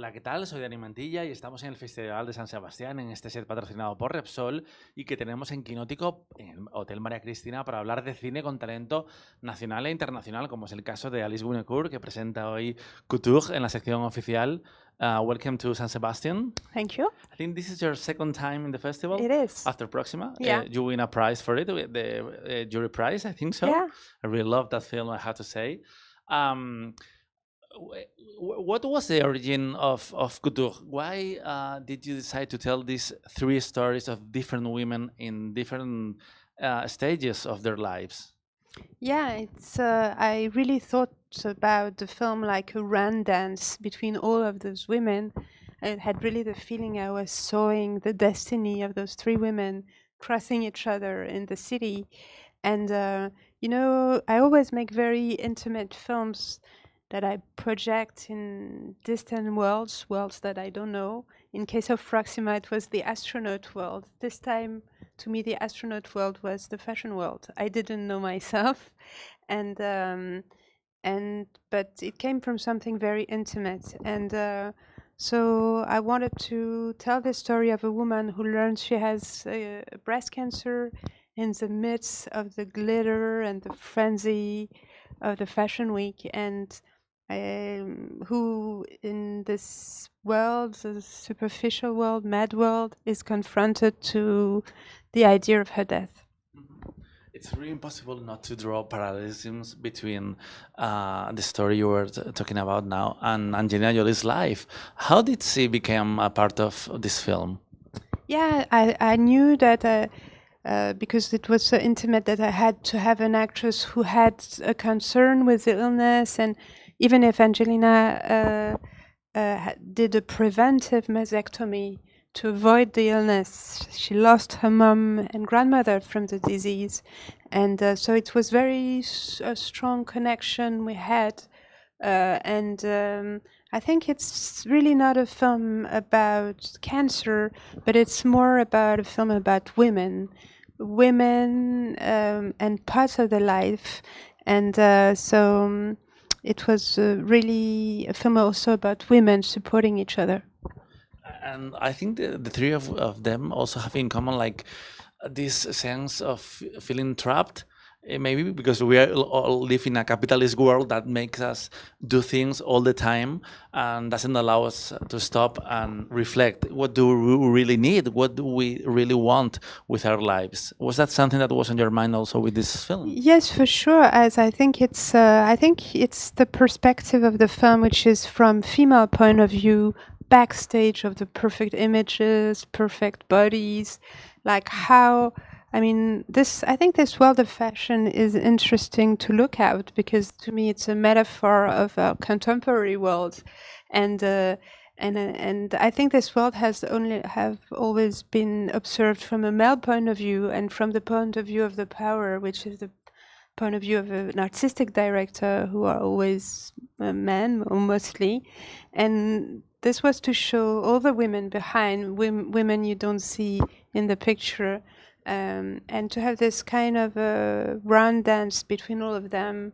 Hola, ¿qué tal? Soy Dani Mantilla y estamos en el Festival de San Sebastián, en este set patrocinado por Repsol y que tenemos en Kinótico, en el Hotel María Cristina, para hablar de cine con talento nacional e internacional, como es el caso de Alice Winocour, que presenta hoy Couture en la sección oficial. Welcome to San Sebastian. Thank you. I think this is your second time in the festival. It is. After Proxima. Yeah. You win a prize for it, the jury prize, I think so. Yeah. I really love that film, I have to say. What was the origin of Couture? Why did you decide to tell these three stories of different women in different stages of their lives? Yeah, it's. I really thought about the film like a run dance between all of those women. I had really the feeling I was sewing the destiny of those three women crossing each other in the city. And, I always make very intimate films that I project in distant worlds that I don't know. In case of Proxima, it was the astronaut world. This time, to me, the astronaut world was the fashion world. I didn't know myself, and but it came from something very intimate. And so I wanted to tell the story of a woman who learns she has breast cancer in the midst of the glitter and the frenzy of the fashion week, and who in this world, the superficial world, mad world, is confronted to the idea of her death. It's really impossible not to draw parallelisms between the story you were talking about now and Angelina Jolie's life. How did she become a part of this film? Yeah, I knew that because it was so intimate that I had to have an actress who had a concern with the illness, and even if Angelina did a preventive mastectomy to avoid the illness, she lost her mom and grandmother from the disease, and so it was a strong connection we had, and I think it's really not a film about cancer, but it's more about a film about women and parts of their life, and so it was really a film also about women supporting each other. And I think the three of them also have in common like this sense of feeling trapped. Maybe because we all live in a capitalist world that makes us do things all the time and doesn't allow us to stop and reflect. What do we really need? What do we really want with our lives? Was that something that was on your mind also with this film? Yes, for sure. As I think it's the perspective of the film, which is from female point of view, backstage of the perfect images, perfect bodies, like how. I think this world of fashion is interesting to look at because to me it's a metaphor of our contemporary world, and I think this world have always been observed from a male point of view and from the point of view of the power, which is the point of view of an artistic director who are always men mostly, and this was to show all the women behind women you don't see in the picture. And to have this kind of run dance between all of them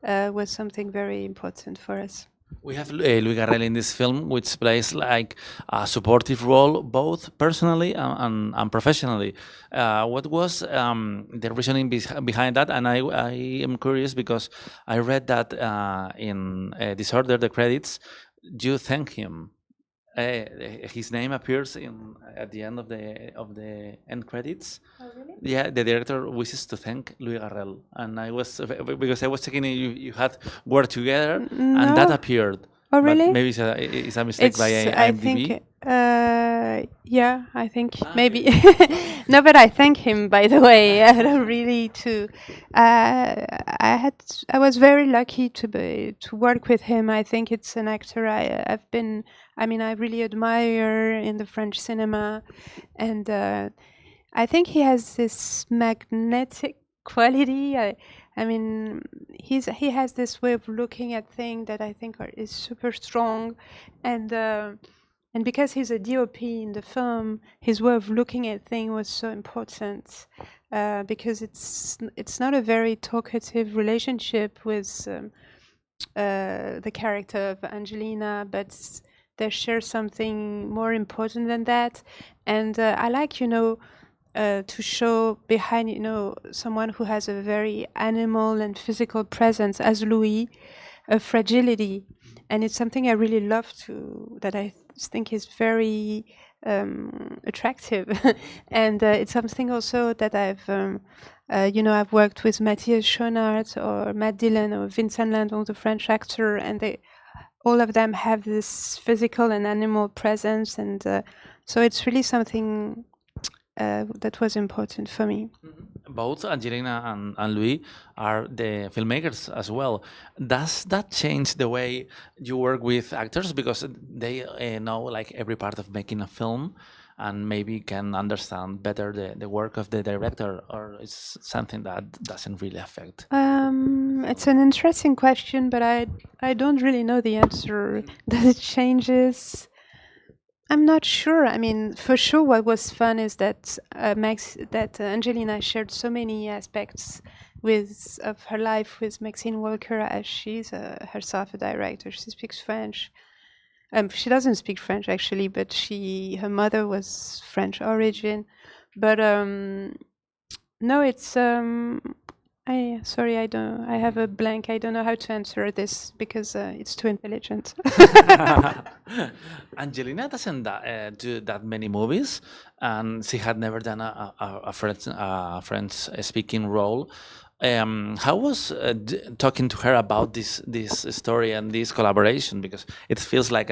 was something very important for us. We have Louis Garrel in this film, which plays like a supportive role, both personally and professionally. What was the reasoning behind that? And I am curious because I read that in Disorder, the credits, you thank him. His name appears at the end of the end credits. Oh, really? Yeah, the director wishes to thank Louis Garrel, and I was because I was checking you had worked together, No. and that appeared. Oh, really? But maybe it's a mistake by IMDb. I think, yeah, I think maybe. Okay. No, but I thank him, by the way. I don't really I was very lucky to work with him. I think it's an actor I really admire in the French cinema, and I think he has this magnetic quality. He has this way of looking at things that I think is super strong, and because he's a DOP in the film, his way of looking at things was so important because it's not a very talkative relationship with the character of Angelina, but they share something more important than that. And I like, to show behind, someone who has a very animal and physical presence as Louis, a fragility. And it's something I really love that I think is very attractive. And it's something also that I've worked with Matthias Schoenaerts or Matt Dillon or Vincent Lindon, the French actor, and all of them have this physical and animal presence. And so it's really something that was important for me. Both Angelina and Louis are the filmmakers as well. Does that change the way you work with actors because they know like every part of making a film and maybe can understand better the work of the director, or it's something that doesn't really affect? It's an interesting question, but I don't really know the answer. Does it changes? I'm not sure. I mean, for sure, what was fun is that Angelina shared so many aspects of her life with Maxine Walker, as she's herself a director. She speaks French. She doesn't speak French actually, but her mother was French origin. But no, it's I have a blank. I don't know how to answer this because it's too intelligent. Angelina doesn't do that many movies, and she had never done a French speaking role. How was talking to her about this story and this collaboration? Because it feels like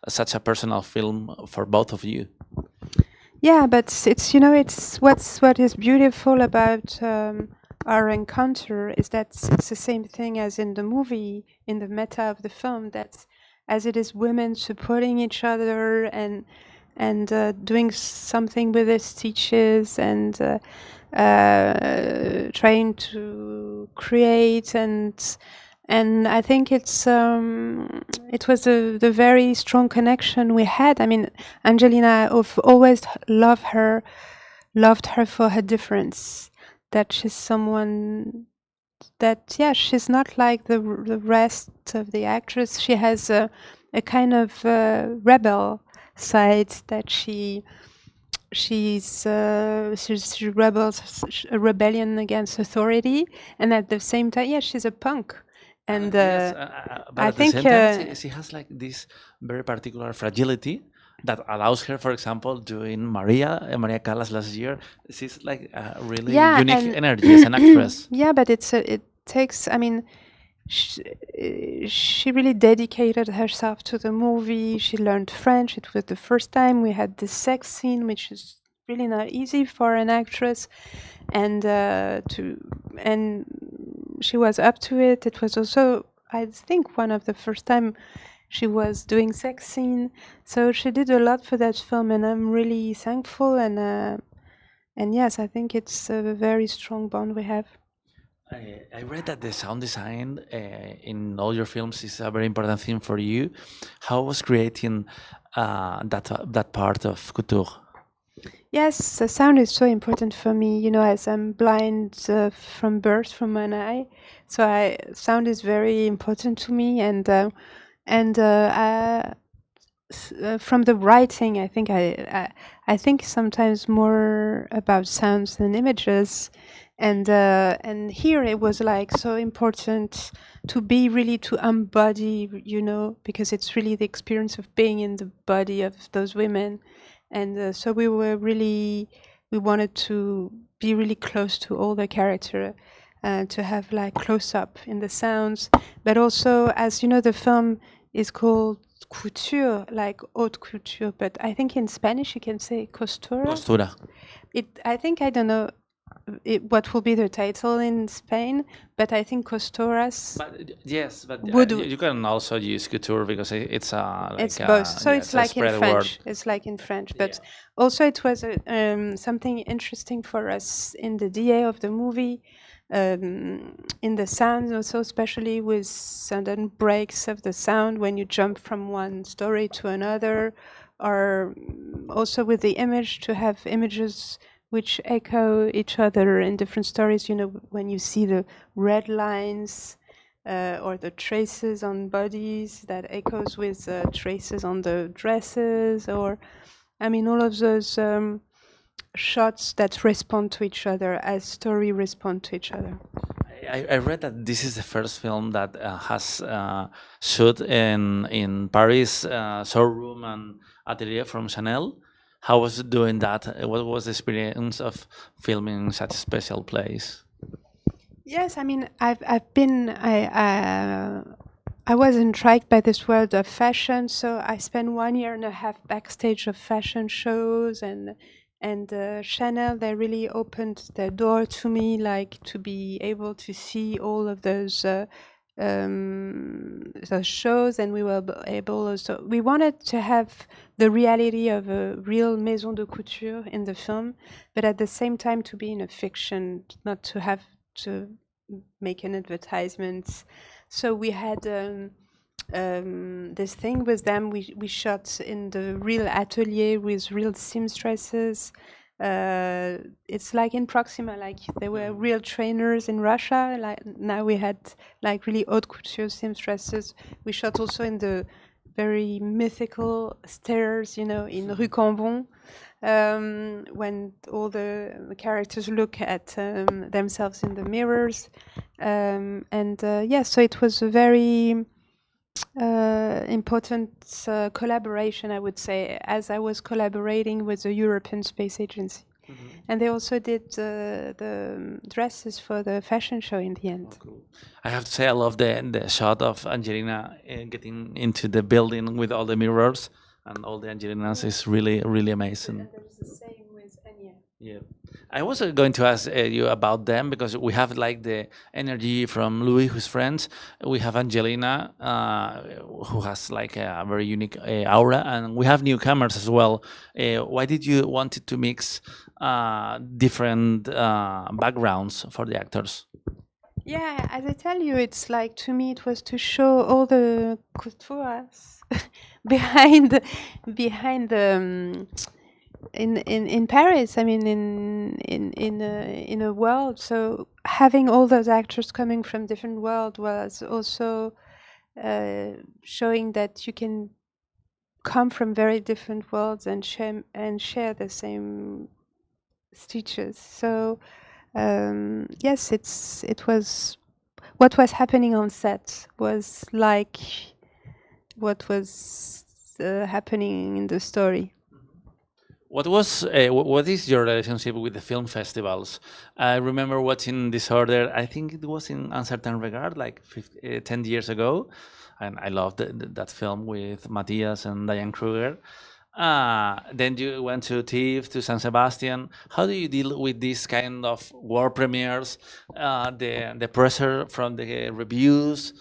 such a personal film for both of you. Yeah, but it's what is beautiful about our encounter is that it's the same thing as in the movie, in the meta of the film, that as it is women supporting each other and doing something with their stitches and trying to create and I think it was the very strong connection we had. I mean, Angelina, I've always loved her for her difference. That she's someone that, she's not like the rest of the actress. She has a kind of rebel side that she rebels, a rebellion against authority, and at the same time, she's a punk. And yes, but I at think the same time, she has like this very particular fragility that allows her, for example, doing Maria Callas last year. She's like a really unique energy as an actress. Yeah, but it takes. I mean, she really dedicated herself to the movie. She learned French. It was the first time we had this sex scene, which is really not easy for an actress, and she was up to it. It was also, I think, one of the first time she was doing sex scene. So she did a lot for that film, and I'm really thankful. And yes, I think it's a very strong bond we have. I read that the sound design in all your films is a very important thing for you. How was creating that part of Couture? Yes, the sound is so important for me, as I'm blind from birth from one eye. So sound is very important to me. And from the writing, I think I think sometimes more about sounds than images. And here it was like so important to embody, because it's really the experience of being in the body of those women. And so we wanted to be really close to all the character, to have like close up in the sounds, but also, as you know, the film is called Couture, like haute couture, but I think in Spanish you can say costura. Costura. I don't know what will be the title in Spain, but I think costuras. But you can also use couture because it's it's both. So it's like in French. Word. It's like in French, but also it was something interesting for us in the DA of the movie, in the sound also, especially with sudden breaks of the sound when you jump from one story to another, or also with the image, to have images which echo each other in different stories. When you see the red lines or the traces on bodies that echoes with traces on the dresses, or I mean all of those shots that respond to each other as story respond to each other. I read that this is the first film that has shot in Paris showroom and atelier from Chanel. How was it doing that? What was the experience of filming in such a special place? Yes, I mean I've been I was intrigued by this world of fashion, so I spent 1.5 years backstage of fashion shows, and Chanel, they really opened their door to me, like to be able to see all of those shows, and we were able also. We wanted to have the reality of a real maison de couture in the film, but at the same time to be in a fiction, not to have to make an advertisement. So we had this thing with them. We shot in the real atelier with real seamstresses. It's like in Proxima, like there were real trainers in Russia. Like now we had like really haute couture seamstresses. We shot also in the very mythical stairs, you know, in Rue Cambon, when all the characters look at themselves in the mirrors. So it was a very important collaboration, I would say, as I was collaborating with the European Space Agency. And they also did the dresses for the fashion show in the end. Oh, cool. I have to say, I love the shot of Angelina getting into the building with all the mirrors and all the Angelinas. Is really, really amazing. And there's the same with Anya. Yeah, I was going to ask you about them because we have like the energy from Louis, who's friends. We have Angelina, who has like a very unique aura, and we have newcomers as well. Why did you want to mix different backgrounds for the actors? Yeah, as I tell you, it's like, to me, it was to show all the couturas behind in Paris. I mean, in a world. So having all those actors coming from different worlds was also showing that you can come from very different worlds and share the same stitches. So yes, it was what was happening on set was like what was happening in the story. What is your relationship with the film festivals? I remember watching Disorder. I think it was in Uncertain Regard, like 10 years ago, and I loved that film with Matthias and Diane Kruger. Then you went to TIFF, to San Sebastian. How do you deal with this kind of world premieres, the pressure from the reviews?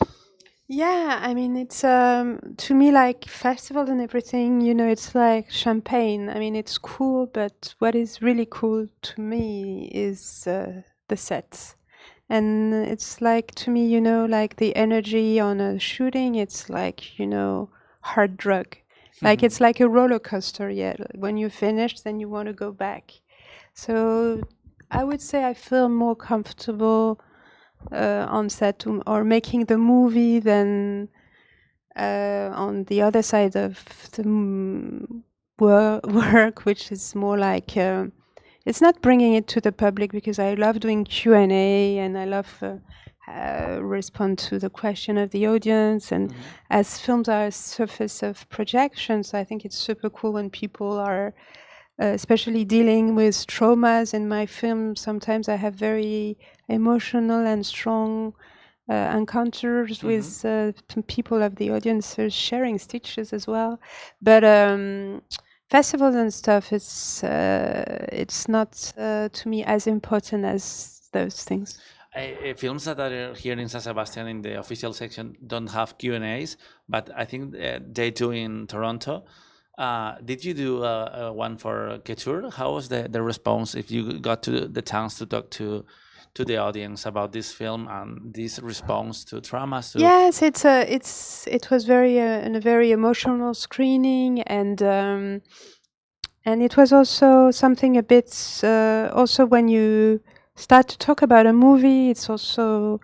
Yeah, I mean, it's to me like festivals and everything, you know, it's like champagne. I mean, it's cool, but what is really cool to me is the sets. And it's like, to me, you know, like the energy on a shooting, it's like, you know, hard drug. Like it's like a roller coaster, yeah. When you finish, then you want to go back. So I would say I feel more comfortable on set or making the movie than on the other side of the work, which is more like it's not bringing it to the public, because I love doing Q&A and I love respond to the question of the audience, and as films are a surface of projections, I think it's super cool when people are especially dealing with traumas. In my film, sometimes I have very emotional and strong encounters with people of the audience sharing stitches as well. But festivals and stuff, it's not to me as important as those things. Films that are here in San Sebastian in the official section don't have Q&As, but I think they do in Toronto. Did you do one for Couture? How was the response, if you got the chance to talk to the audience about this film and this response to traumas? Yes, it was very a very emotional screening, and it was also something a bit also when you start to talk about a movie, it's also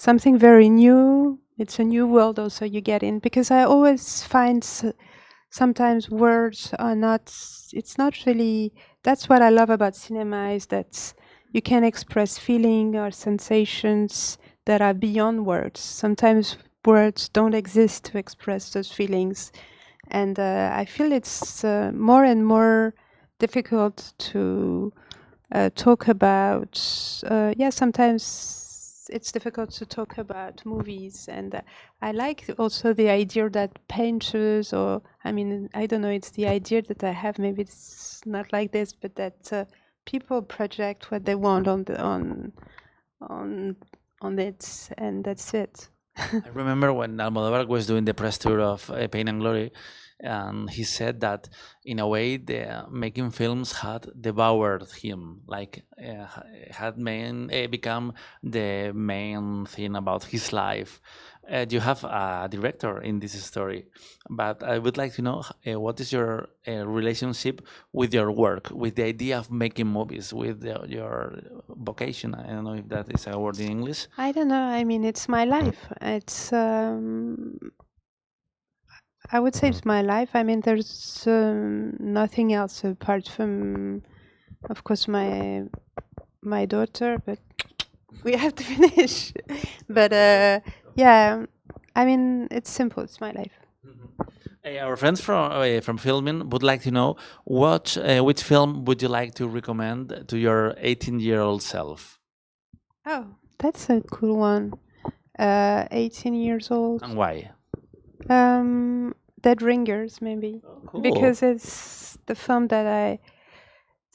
something very new. It's a new world also you get in, because I always find sometimes words are not, it's not really, that's what I love about cinema, is that you can express feeling or sensations that are beyond words. Sometimes words don't exist to express those feelings. And I feel it's more and more difficult to talk about, sometimes it's difficult to talk about movies. And I like also the idea that painters, or I mean, I don't know, it's the idea that I have, maybe it's not like this, but that people project what they want on it, and that's it. I remember when Almodovar was doing the press tour of Pain and Glory, and he said that in a way the making films had devoured him, like had become the main thing about his life. You have a director in this story, but I would like to know what is your relationship with your work, with the idea of making movies, with your vocation. I don't know if that is a word in English. I don't know. I mean, it's my life. It's I would say it's my life. I mean, there's nothing else apart from, of course, my daughter. But we have to finish. But yeah, I mean, it's simple. It's my life. Our friends from filming would like to know which film would you like to recommend to your 18-year-old self? Oh, that's a cool one. 18 years old. And why? Dead Ringers, maybe. Oh, cool. Because it's the film that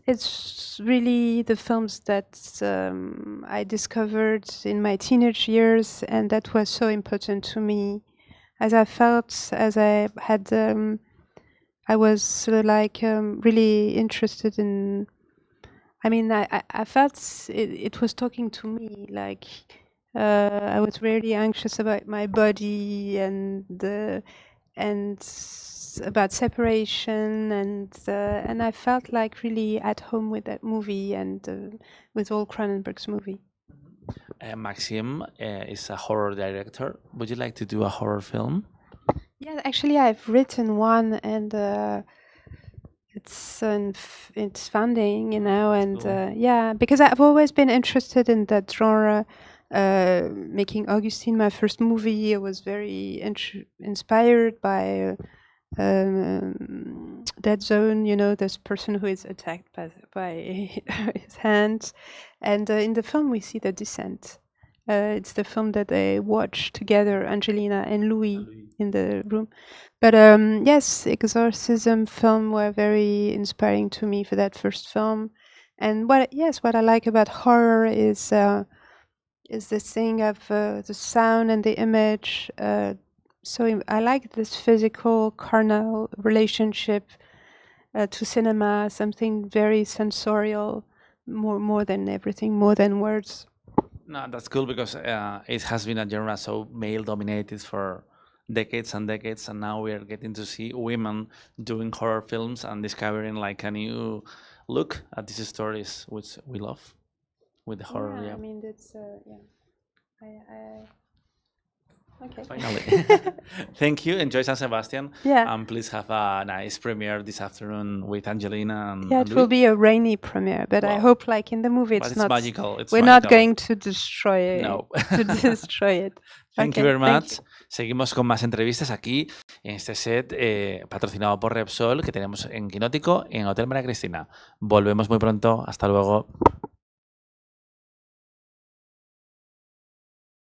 it's really the films that I discovered in my teenage years, and that was so important to me, as I felt, as I had, I was really interested in, I mean, I felt it was talking to me, like I was really anxious about my body and about separation, and I felt like really at home with that movie, and with all Cronenberg's movie. Maxime is a horror director. Would you like to do a horror film? Yeah, actually, I've written one, and it's funding, and cool. yeah, because I've always been interested in that genre. Making Augustine my first movie, I was very inspired by Dead Zone, this person who is attacked by his hands. And in the film we see The Descent. It's the film that they watch together, Angelina and Louis, in the room. But yes, Exorcism film were very inspiring to me for that first film. And what I like about horror is this thing of the sound and the image. So I like this physical, carnal relationship to cinema, something very sensorial, more than everything, more than words. No, that's cool, because it has been a genre so male-dominated for decades and decades, and now we are getting to see women doing horror films and discovering like a new look at these stories, which we love with the horror. Yeah, I mean, that's okay. Finally. Thank you. Enjoy San Sebastian. Yeah. And please have a nice premiere this afternoon with Angelina and Yeah, it will Louis. be a rainy premiere, but I hope, like in the movie, But it's it's not magical. It's we're magical. not going to destroy No. to destroy it. Thank you Okay, very thank much. Seguimos con más entrevistas aquí en este set patrocinado por Repsol que tenemos en Kinótico en Hotel María Cristina. Volvemos muy pronto. Hasta luego.